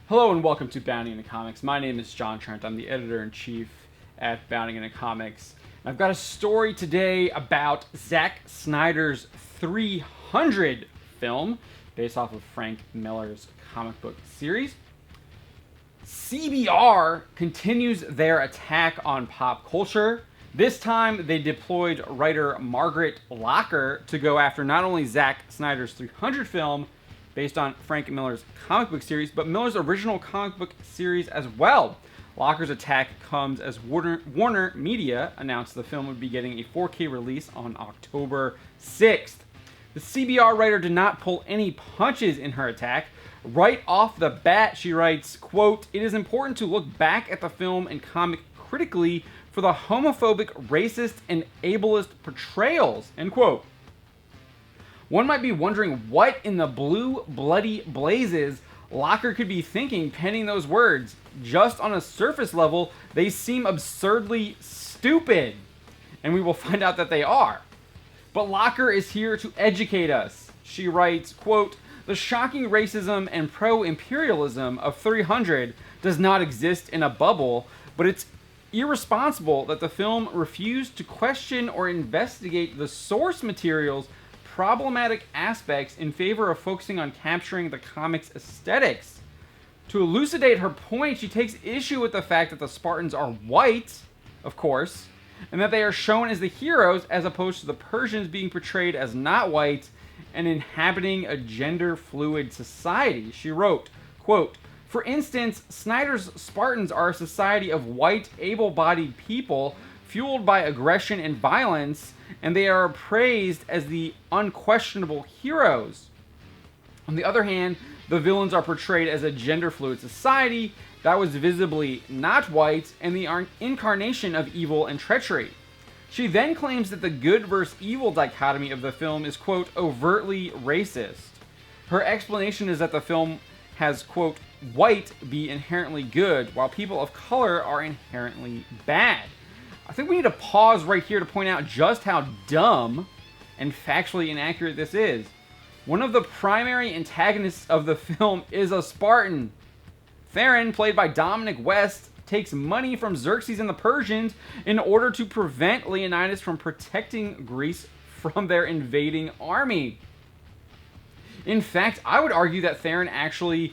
Hello and welcome to Bounding into Comics. My name is John Trent. I'm the editor-in-chief at Bounding into Comics. I've got a story today about Zack Snyder's 300 film based off of Frank Miller's comic book series. CBR continues their attack on pop culture. This time they deployed writer Margaret Locker to go after not only Zack Snyder's 300 film based on Frank Miller's comic book series, but Miller's original comic book series as well. Locker's attack comes as Warner Media announced the film would be getting a 4K release on October 6th. The CBR writer did not pull any punches in her attack. Right off the bat, she writes, quote, "It is important to look back at the film and comic critically for the homophobic, racist, and ableist portrayals," end quote. One might be wondering what in the blue bloody blazes Locker could be thinking penning those words. Just on a surface level, they seem absurdly stupid. And we will find out that they are. But Locker is here to educate us. She writes, quote, "The shocking racism and pro-imperialism of 300 does not exist in a bubble, but it's irresponsible that the film refused to question or investigate the source material's problematic aspects in favor of focusing on capturing the comic's aesthetics. To elucidate her point, she takes issue with the fact that the Spartans are white, of course, and that they are shown as the heroes as opposed to the Persians being portrayed as not white and inhabiting a gender-fluid society." She wrote, quote, "For instance, Snyder's Spartans are a society of white, able-bodied people fueled by aggression and violence, and they are praised as the unquestionable heroes. On the other hand, the villains are portrayed as a gender-fluid society that was visibly not white and the incarnation of evil and treachery." She then claims that the good versus evil dichotomy of the film is, quote, "overtly racist." Her explanation is that the film has, quote, "white be inherently good, while people of color are inherently bad." I think we need to pause right here to point out just how dumb and factually inaccurate this is. One of the primary antagonists of the film is a Spartan. Theron, played by Dominic West, takes money from Xerxes and the Persians in order to prevent Leonidas from protecting Greece from their invading army. In fact, I would argue that Theron actually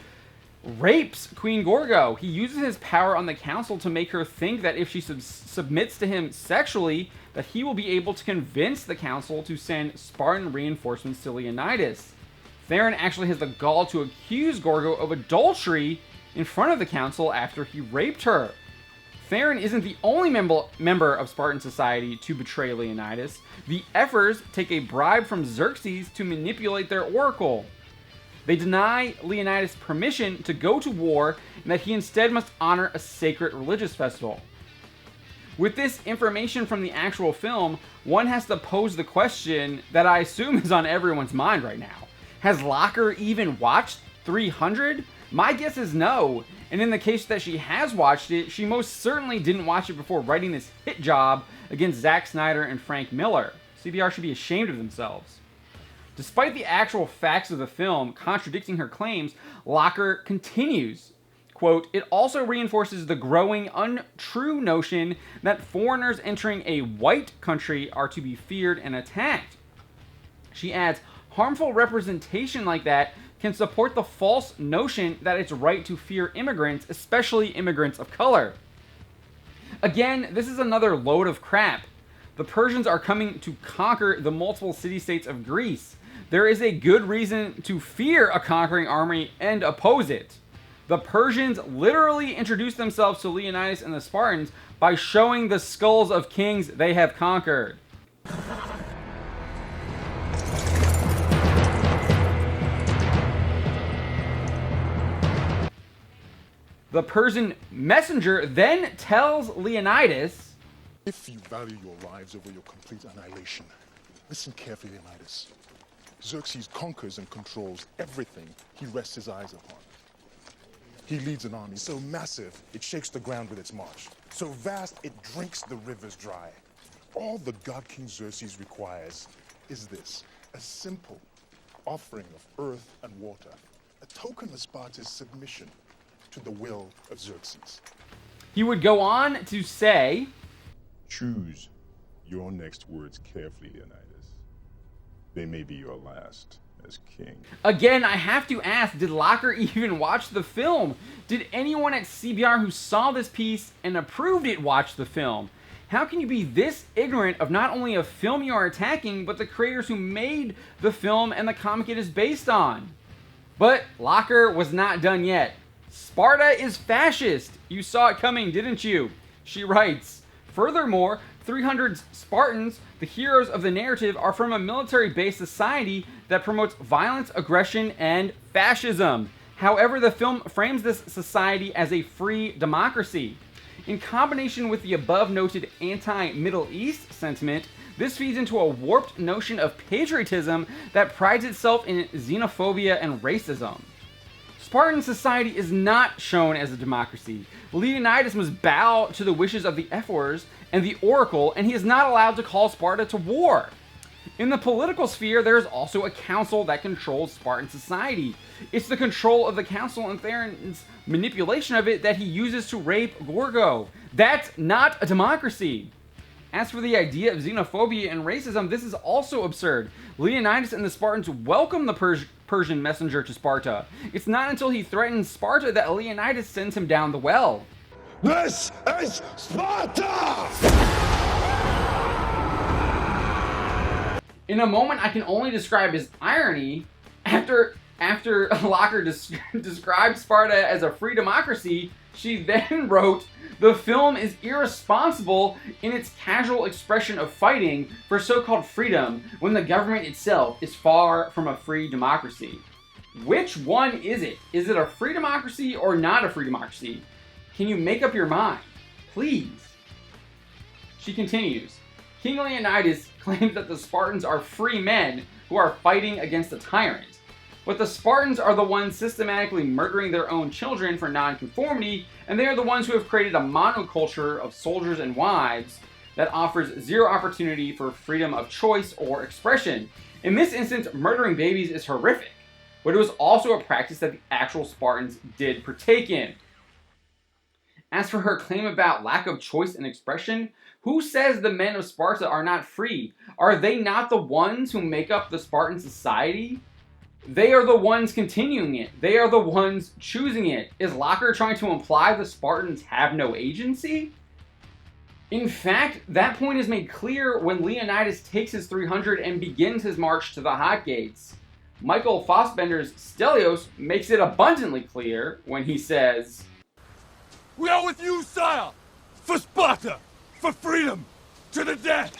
rapes Queen Gorgo. He uses his power on the council to make her think that if she submits to him sexually, that he will be able to convince the council to send Spartan reinforcements to Leonidas. Theron actually has the gall to accuse Gorgo of adultery in front of the council after he raped her. Theron isn't the only member of Spartan society to betray Leonidas. The Ephors take a bribe from Xerxes to manipulate their oracle. They deny Leonidas permission to go to war and that he instead must honor a sacred religious festival. With this information from the actual film, one has to pose the question that I assume is on everyone's mind right now. Has Locker even watched 300? My guess is no. And in the case that she has watched it, she most certainly didn't watch it before writing this hit job against Zack Snyder and Frank Miller. CBR should be ashamed of themselves. Despite the actual facts of the film contradicting her claims, Locker continues, quote, "It also reinforces the growing untrue notion that foreigners entering a white country are to be feared and attacked." She adds, "Harmful representation like that can support the false notion that it's right to fear immigrants, especially immigrants of color." Again, this is another load of crap. The Persians are coming to conquer the multiple city-states of Greece. There is a good reason to fear a conquering army and oppose it. The Persians literally introduced themselves to Leonidas and the Spartans by showing the skulls of kings they have conquered. The Persian messenger then tells Leonidas, "If you value your lives over your complete annihilation, listen carefully, Leonidas. Xerxes conquers and controls everything he rests his eyes upon. He leads an army so massive it shakes the ground with its march, so vast it drinks the rivers dry. All the god King Xerxes requires is this, a simple offering of earth and water, a token of Sparta's submission. to the will of Xerxes. He would go on to say, Choose your next words carefully, Leonidas. They may be your last as king. again, I have to ask, did Locker even watch the film? Did anyone at CBR who saw this piece and approved it watch the film? How can you be this ignorant of not only a film you are attacking, but the creators who made the film and the comic it is based on? But Locker was not done yet. Sparta is fascist. You saw it coming, didn't you? She writes, furthermore, 300's Spartans, the heroes of the narrative, are from a military-based society that promotes violence, aggression, and fascism. However, the film frames this society as a free democracy. In combination with the above-noted anti-Middle East sentiment, this feeds into a warped notion of patriotism that prides itself in xenophobia and racism. Spartan society is not shown as a democracy. Leonidas must bow to the wishes of the Ephors and the Oracle, and he is not allowed to call Sparta to war. In the political sphere, there is also a council that controls Spartan society. It's the control of the council and Theron's manipulation of it that he uses to rape Gorgo. That's not a democracy. As for the idea of xenophobia and racism, this is also absurd. Leonidas and the Spartans welcome the Persian messenger to Sparta. It's not until he threatens Sparta that Leonidas sends him down the well. This is Sparta! In a moment I can only describe as irony, after Locker described Sparta as a free democracy, she then wrote, the film is irresponsible in its casual expression of fighting for so-called freedom when the government itself is far from a free democracy. Which one is it? Is it a free democracy or not a free democracy? Can you make up your mind? Please. She continues, King Leonidas claims that the Spartans are free men who are fighting against a tyrant. But the Spartans are the ones systematically murdering their own children for nonconformity, and they are the ones who have created a monoculture of soldiers and wives that offers zero opportunity for freedom of choice or expression. In this instance, murdering babies is horrific, but it was also a practice that the actual Spartans did partake in. As for her claim about lack of choice and expression, who says the men of Sparta are not free? Are they not the ones who make up the Spartan society? They are the ones continuing it. They are the ones choosing it. Is Locker trying to imply the Spartans have no agency? In fact, that point is made clear when Leonidas takes his 300 and begins his march to the Hot Gates. Michael Fassbender's Stelios makes it abundantly clear when he says, We are with you, sire! For Sparta! For freedom! To the death!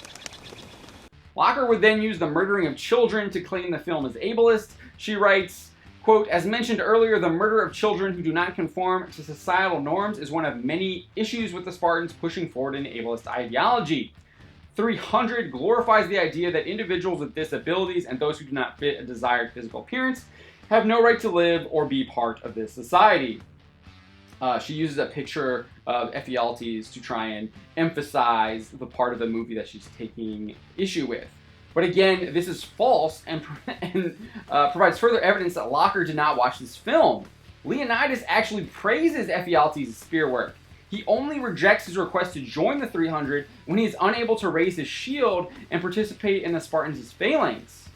Locker would then use the murdering of children to claim the film as ableist. She writes, quote, as mentioned earlier, the murder of children who do not conform to societal norms is one of many issues with the Spartans pushing forward an ableist ideology. 300 glorifies the idea that individuals with disabilities and those who do not fit a desired physical appearance have no right to live or be part of this society. She uses a picture of Ephialtes to try and emphasize the part of the movie that she's taking issue with. But again, this is false and provides further evidence that Locker did not watch this film. Leonidas actually praises Ephialtes' spear work. He only rejects his request to join the 300 when he is unable to raise his shield and participate in the Spartans' phalanx.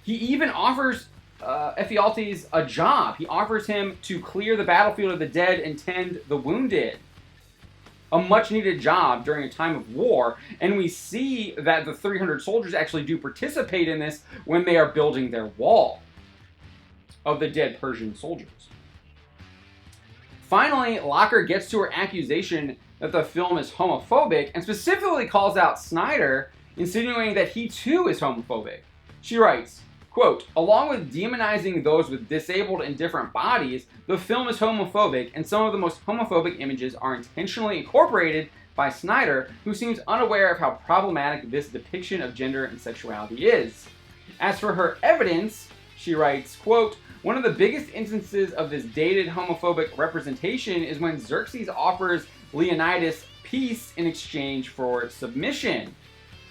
He even offers Ephialtes a job. He offers him to clear the battlefield of the dead and tend the wounded. A much needed job during a time of war, and we see that the 300 soldiers actually do participate in this when they are building their wall of the dead Persian soldiers. Finally, Locker gets to her accusation that the film is homophobic and specifically calls out Snyder, insinuating that he too is homophobic. She writes, quote, along with demonizing those with disabled and different bodies, the film is homophobic, and some of the most homophobic images are intentionally incorporated by Snyder, who seems unaware of how problematic this depiction of gender and sexuality is. As for her evidence, she writes, quote, one of the biggest instances of this dated homophobic representation is when Xerxes offers Leonidas peace in exchange for submission.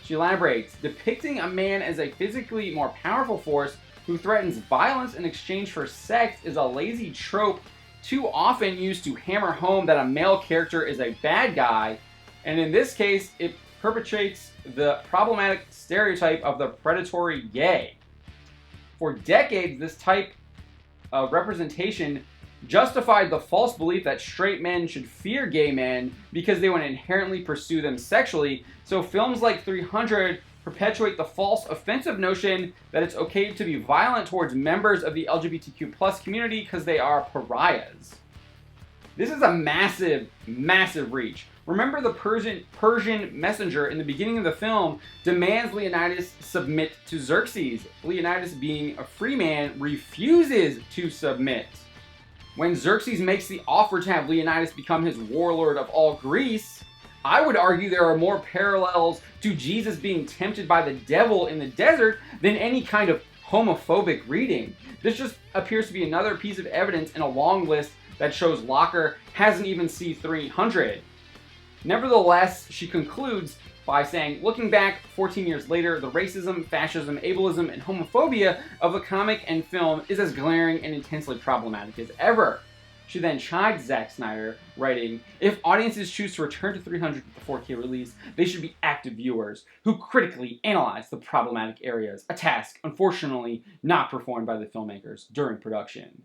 She elaborates, depicting a man as a physically more powerful force who threatens violence in exchange for sex is a lazy trope too often used to hammer home that a male character is a bad guy, and in this case, it perpetrates the problematic stereotype of the predatory gay. For decades, this type of representation justified the false belief that straight men should fear gay men because they would inherently pursue them sexually, so films like 300 perpetuate the false offensive notion that it's okay to be violent towards members of the LGBTQ+ community because they are pariahs. This is a massive, massive reach. Remember, the Persian messenger in the beginning of the film demands Leonidas submit to Xerxes. Leonidas, being a free man, refuses to submit. When Xerxes makes the offer to have Leonidas become his warlord of all Greece, I would argue there are more parallels to Jesus being tempted by the devil in the desert than any kind of homophobic reading. This just appears to be another piece of evidence in a long list that shows Locker hasn't even seen 300. Nevertheless, she concludes by saying, looking back 14 years later, the racism, fascism, ableism, and homophobia of the comic and film is as glaring and intensely problematic as ever. She then chides Zack Snyder, writing, if audiences choose to return to 300 with the 4K release, they should be active viewers who critically analyze the problematic areas, a task, unfortunately, not performed by the filmmakers during production.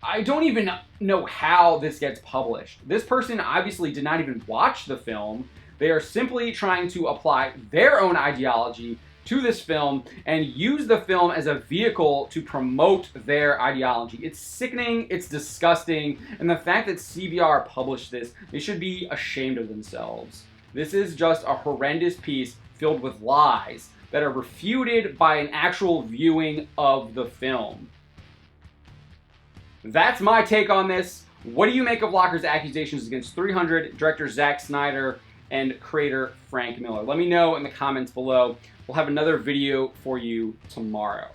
I don't even know how this gets published. This person obviously did not even watch the film. They are simply trying to apply their own ideology to this film and use the film as a vehicle to promote their ideology. It's sickening, it's disgusting, and the fact that CBR published this, they should be ashamed of themselves. This is just a horrendous piece filled with lies that are refuted by an actual viewing of the film. That's my take on this. What do you make of Locker's accusations against 300, director Zack Snyder, and creator Frank Miller? Let me know in the comments below. We'll have another video for you tomorrow.